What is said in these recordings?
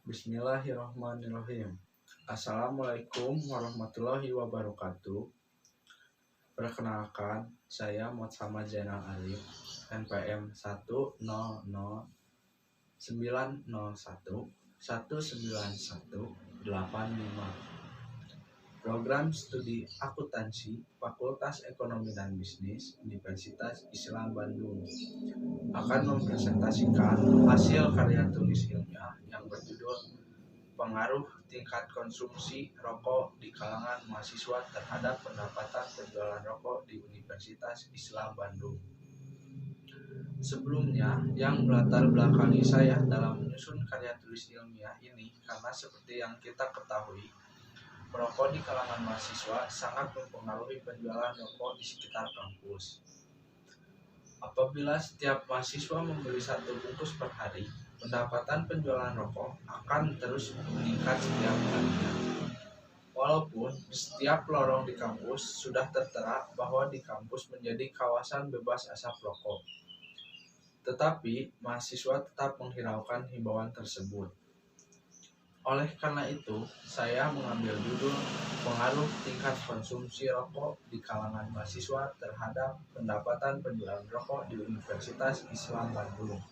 Bismillahirrahmanirrahim. Assalamualaikum warahmatullahi wabarakatuh. Perkenalkan, saya Muhammad Zainal Arif, NPM 1009001191185. Program Studi Akuntansi Fakultas Ekonomi dan Bisnis Universitas Islam Bandung akan mempresentasikan hasil karya tulis ilmiah yang berjudul Pengaruh Tingkat Konsumsi Rokok di Kalangan Mahasiswa Terhadap Pendapatan Penjualan Rokok di Universitas Islam Bandung. Sebelumnya, yang melatar belakangi saya dalam menyusun karya tulis ilmiah ini karena seperti yang kita ketahui, merokok di kalangan mahasiswa sangat mempengaruhi penjualan rokok di sekitar kampus. Apabila setiap mahasiswa membeli 1 bungkus per hari, pendapatan penjualan rokok akan terus meningkat setiap harinya. Walaupun setiap lorong di kampus sudah tertera bahwa di kampus menjadi kawasan bebas asap rokok, tetapi mahasiswa tetap menghiraukan himbauan tersebut. Oleh karena itu, saya mengambil judul Pengaruh Tingkat Konsumsi Rokok di Kalangan Mahasiswa Terhadap Pendapatan Penjualan Rokok di Universitas Islam Bandung.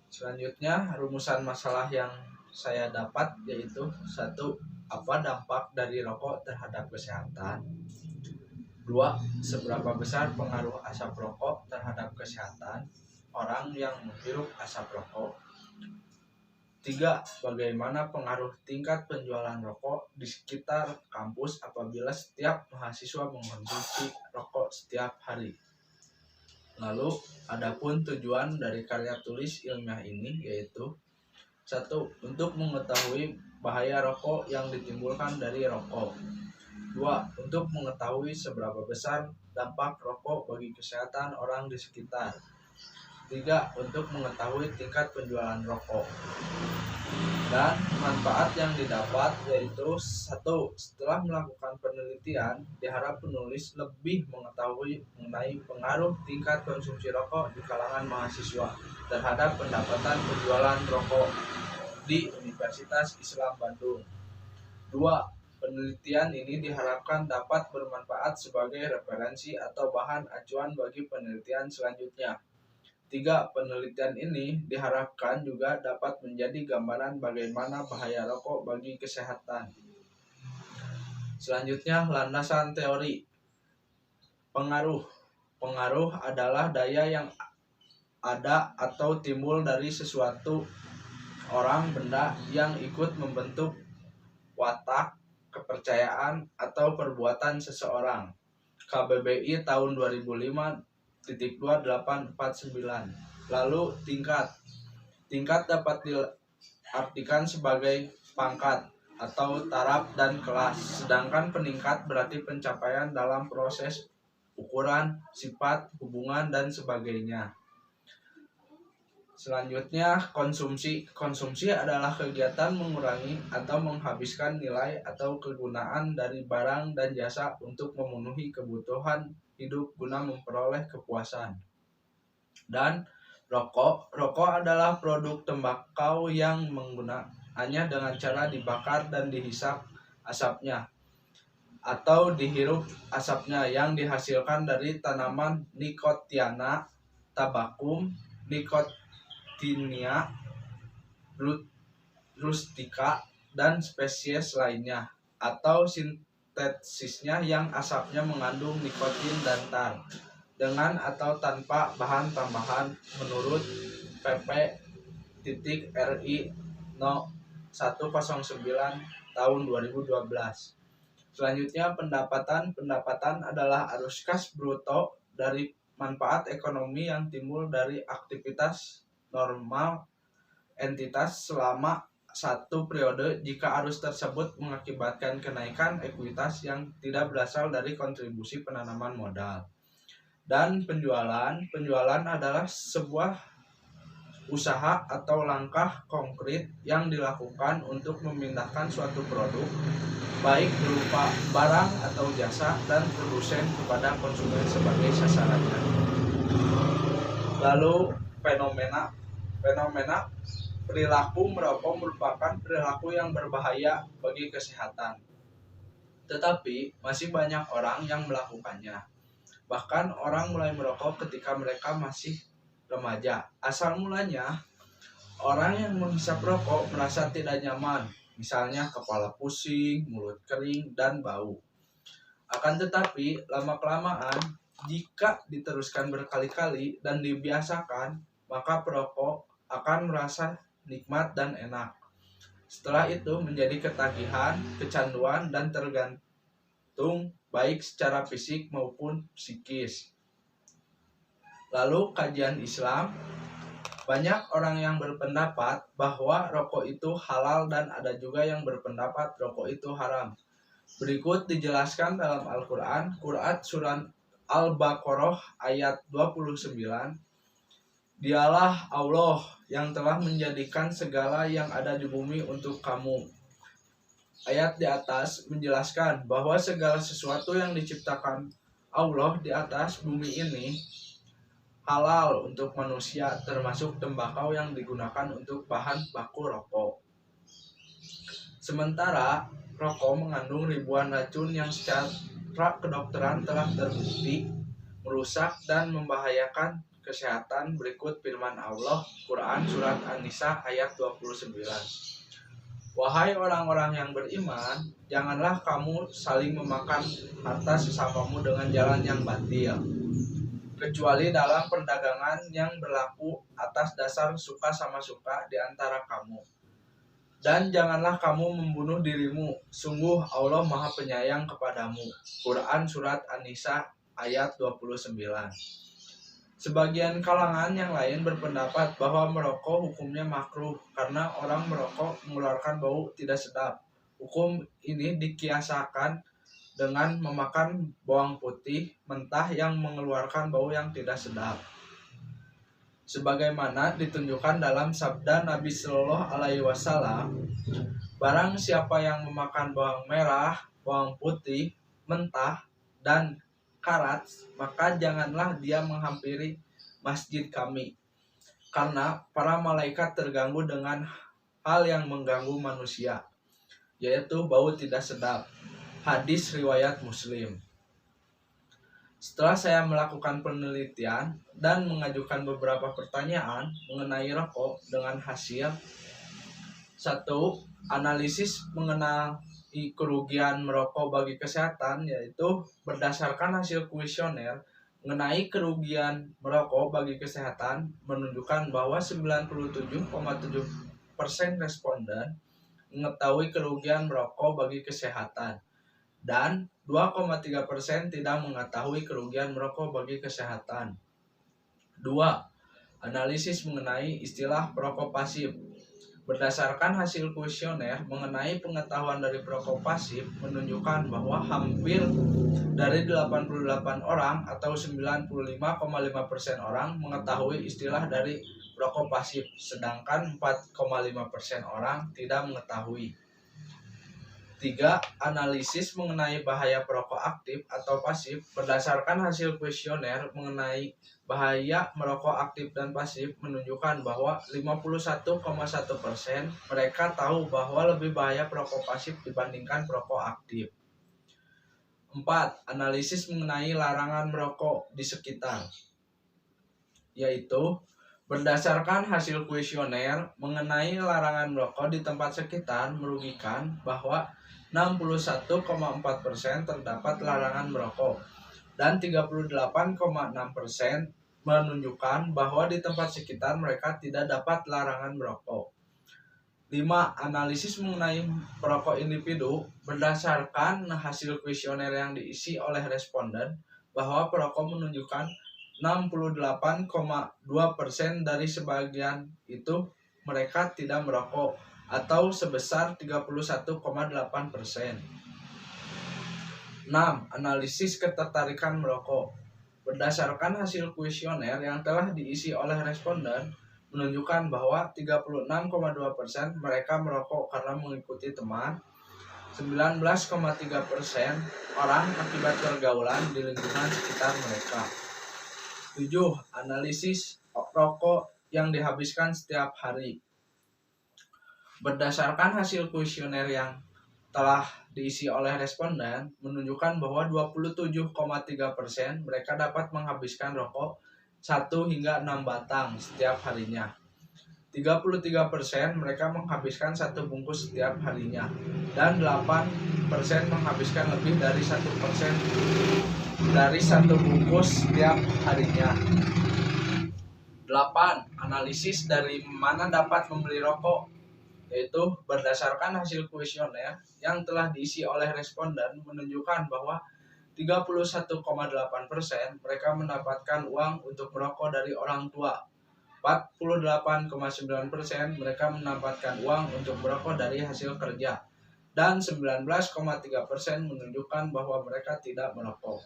Selanjutnya, rumusan masalah yang saya dapat yaitu 1. Apa dampak dari rokok terhadap kesehatan? 2. Seberapa besar pengaruh asap rokok terhadap kesehatan orang yang menghirup asap rokok? 3. Bagaimana pengaruh tingkat penjualan rokok di sekitar kampus apabila setiap mahasiswa mengkonsumsi rokok setiap hari? Lalu, adapun tujuan dari karya tulis ilmiah ini yaitu 1. Untuk mengetahui bahaya rokok yang ditimbulkan dari rokok. 2. Untuk mengetahui seberapa besar dampak rokok bagi kesehatan orang di sekitar. 3. Untuk mengetahui tingkat penjualan rokok. Dan manfaat yang didapat yaitu 1. Setelah melakukan penelitian, diharap penulis lebih mengetahui mengenai pengaruh tingkat konsumsi rokok di kalangan mahasiswa terhadap pendapatan penjualan rokok di Universitas Islam Bandung. 2. Penelitian ini diharapkan dapat bermanfaat sebagai referensi atau bahan acuan bagi penelitian selanjutnya. 3. Penelitian ini diharapkan juga dapat menjadi gambaran bagaimana bahaya rokok bagi kesehatan. Selanjutnya, landasan teori. Pengaruh. Pengaruh adalah daya yang ada atau timbul dari sesuatu, orang, benda yang ikut membentuk watak, kepercayaan, atau perbuatan seseorang. KBBI tahun 2005.2849. Lalu tingkat. Tingkat dapat diartikan sebagai pangkat atau taraf dan kelas, sedangkan peningkat berarti pencapaian dalam proses ukuran, sifat, hubungan, dan sebagainya. Selanjutnya, konsumsi. Konsumsi adalah kegiatan mengurangi atau menghabiskan nilai atau kegunaan dari barang dan jasa untuk memenuhi kebutuhan hidup guna memperoleh kepuasan. Dan rokok. Rokok adalah produk tembakau yang menggunakannya dengan cara dibakar dan dihisap asapnya atau dihirup asapnya yang dihasilkan dari tanaman Nicotiana tabacum, Nicotiana rustica, dan spesies lainnya, atau sintesisnya yang asapnya mengandung nikotin dan tar, dengan atau tanpa bahan tambahan menurut pp.ri No. 109 tahun 2012. Selanjutnya, pendapatan. Pendapatan adalah arus kas bruto dari manfaat ekonomi yang timbul dari aktivitas normal entitas selama satu periode jika arus tersebut mengakibatkan kenaikan ekuitas yang tidak berasal dari kontribusi penanaman modal. Dan penjualan. Penjualan adalah sebuah usaha atau langkah konkret yang dilakukan untuk memindahkan suatu produk, baik berupa barang atau jasa, dan produsen kepada konsumen sebagai sasarannya. Lalu fenomena. Fenomena perilaku merokok merupakan perilaku yang berbahaya bagi kesehatan. Tetapi masih banyak orang yang melakukannya. Bahkan orang mulai merokok ketika mereka masih remaja. Asal mulanya, orang yang menghisap rokok merasa tidak nyaman, misalnya kepala pusing, mulut kering, dan bau. Akan tetapi, lama-kelamaan, jika diteruskan berkali-kali dan dibiasakan, maka perokok akan merasa nikmat dan enak. Setelah itu menjadi ketagihan, kecanduan, dan tergantung baik secara fisik maupun psikis. Lalu kajian Islam, banyak orang yang berpendapat bahwa rokok itu halal dan ada juga yang berpendapat rokok itu haram. Berikut dijelaskan dalam Al-Quran, surat Al-Baqarah ayat 29. Dialah Allah yang telah menjadikan segala yang ada di bumi untuk kamu. Ayat di atas menjelaskan bahwa segala sesuatu yang diciptakan Allah di atas bumi ini halal untuk manusia, termasuk tembakau yang digunakan untuk bahan baku rokok. Sementara rokok mengandung ribuan racun yang secara kedokteran telah terbukti merusak dan membahayakan kesehatan. Berikut firman Allah, Quran surat An-Nisa ayat 29. Wahai orang-orang yang beriman, janganlah kamu saling memakan harta sesamamu dengan jalan yang batil, kecuali dalam perdagangan yang berlaku atas dasar suka sama suka di antara kamu. Dan janganlah kamu membunuh dirimu, sungguh Allah Maha Penyayang kepadamu. Quran surat An-Nisa ayat 29. Sebagian kalangan yang lain berpendapat bahwa merokok hukumnya makruh karena orang merokok mengeluarkan bau tidak sedap. Hukum ini dikiasakan dengan memakan bawang putih mentah yang mengeluarkan bau yang tidak sedap. Sebagaimana ditunjukkan dalam sabda Nabi Shallallahu Alaihi Wasallam, barang siapa yang memakan bawang merah, bawang putih, mentah, dan karat, maka janganlah dia menghampiri masjid kami, karena para malaikat terganggu dengan hal yang mengganggu manusia, yaitu bau tidak sedap. Hadis riwayat Muslim. Setelah saya melakukan penelitian dan mengajukan beberapa pertanyaan mengenai rokok dengan hasil 1. Analisis mengenai kerugian merokok bagi kesehatan, yaitu berdasarkan hasil kuesioner mengenai kerugian merokok bagi kesehatan menunjukkan bahwa 97,7% responden mengetahui kerugian merokok bagi kesehatan dan 2,3% tidak mengetahui kerugian merokok bagi kesehatan. 2. Analisis mengenai istilah perokok pasif. Berdasarkan hasil kuesioner mengenai pengetahuan dari perokok pasif menunjukkan bahwa hampir dari 88 orang atau 95,5% orang mengetahui istilah dari perokok pasif, sedangkan 4,5% orang tidak mengetahui. 3. Analisis mengenai bahaya perokok aktif atau pasif. Berdasarkan hasil kuesioner mengenai bahaya merokok aktif dan pasif menunjukkan bahwa 51,1% mereka tahu bahwa lebih bahaya perokok pasif dibandingkan perokok aktif. 4. Analisis mengenai larangan merokok di sekitar, yaitu berdasarkan hasil kuesioner mengenai larangan merokok di tempat sekitar merugikan bahwa 61,4% terdapat larangan merokok dan 38,6% menunjukkan bahwa di tempat sekitar mereka tidak dapat larangan merokok. 5. Analisis mengenai perokok individu. Berdasarkan hasil kuesioner yang diisi oleh responden bahwa perokok menunjukkan 68,2% dari sebagian itu mereka tidak merokok atau sebesar 31,8%. 6. Analisis ketertarikan merokok. Berdasarkan hasil kuesioner yang telah diisi oleh responden menunjukkan bahwa 36,2% mereka merokok karena mengikuti teman, 19,3% orang akibat pergaulan di lingkungan sekitar mereka. 7. Analisis rokok yang dihabiskan setiap hari. Berdasarkan hasil kuesioner yang telah diisi oleh responden menunjukkan bahwa 27,3% mereka dapat menghabiskan rokok 1 hingga 6 batang setiap harinya. 33% mereka menghabiskan 1 bungkus setiap harinya, dan 8% menghabiskan lebih dari 1% dari 1 bungkus setiap harinya. 8. Analisis dari mana dapat membeli rokok, yaitu berdasarkan hasil kuesioner yang telah diisi oleh responden menunjukkan bahwa 31,8% mereka mendapatkan uang untuk merokok dari orang tua. 48,9% mereka mendapatkan uang untuk merokok dari hasil kerja, dan 19,3% menunjukkan bahwa mereka tidak merokok.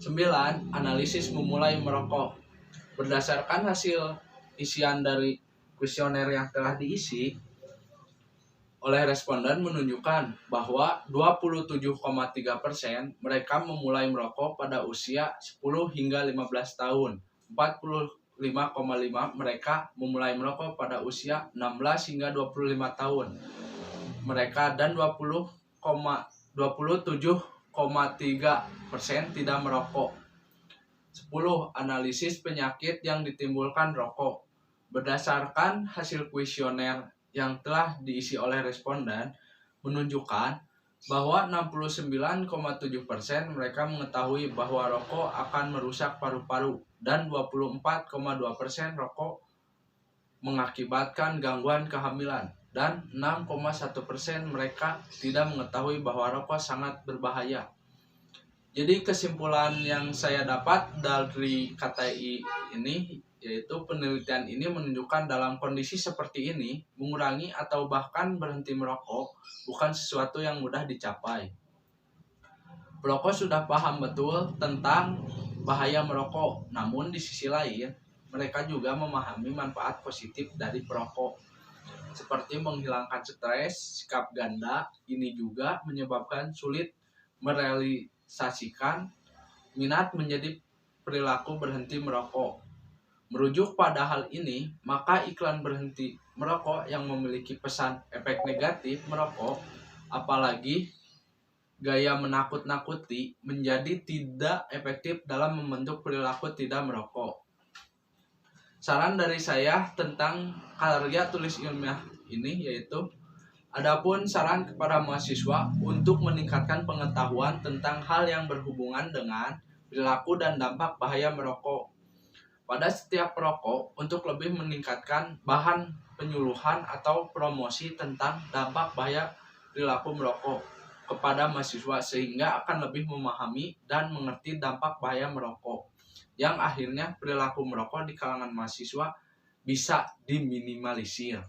9. Analisis memulai merokok. Berdasarkan hasil isian dari kuesioner yang telah diisi oleh responden menunjukkan bahwa 27,3% mereka memulai merokok pada usia 10 hingga 15 tahun. 45,5% mereka memulai merokok pada usia 16 hingga 25 tahun. Mereka dan 27,3% tidak merokok. 10. Analisis penyakit yang ditimbulkan rokok. Berdasarkan hasil kuesioner yang telah diisi oleh responden menunjukkan bahwa 69,7% mereka mengetahui bahwa rokok akan merusak paru-paru, dan 24,2% rokok mengakibatkan gangguan kehamilan, dan 6,1% mereka tidak mengetahui bahwa rokok sangat berbahaya. Jadi kesimpulan yang saya dapat dari KTI ini, yaitu penelitian ini menunjukkan dalam kondisi seperti ini, mengurangi atau bahkan berhenti merokok bukan sesuatu yang mudah dicapai. Perokok sudah paham betul tentang bahaya merokok, namun di sisi lain, mereka juga memahami manfaat positif dari perokok, seperti menghilangkan stres, sikap ganda. Ini juga menyebabkan sulit merealisasikan minat menjadi perilaku berhenti merokok. Merujuk pada hal ini, maka iklan berhenti merokok yang memiliki pesan efek negatif merokok, apalagi gaya menakut-nakuti, menjadi tidak efektif dalam membentuk perilaku tidak merokok. Saran dari saya tentang karya tulis ilmiah ini yaitu, adapun saran kepada mahasiswa untuk meningkatkan pengetahuan tentang hal yang berhubungan dengan perilaku dan dampak bahaya merokok pada setiap perokok, untuk lebih meningkatkan bahan penyuluhan atau promosi tentang dampak bahaya perilaku merokok kepada mahasiswa, sehingga akan lebih memahami dan mengerti dampak bahaya merokok, yang akhirnya perilaku merokok di kalangan mahasiswa bisa diminimalisir.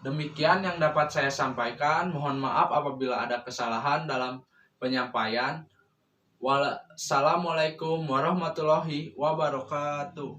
Demikian yang dapat saya sampaikan. Mohon maaf apabila ada kesalahan dalam penyampaian. Wassalamualaikum warahmatullahi wabarakatuh.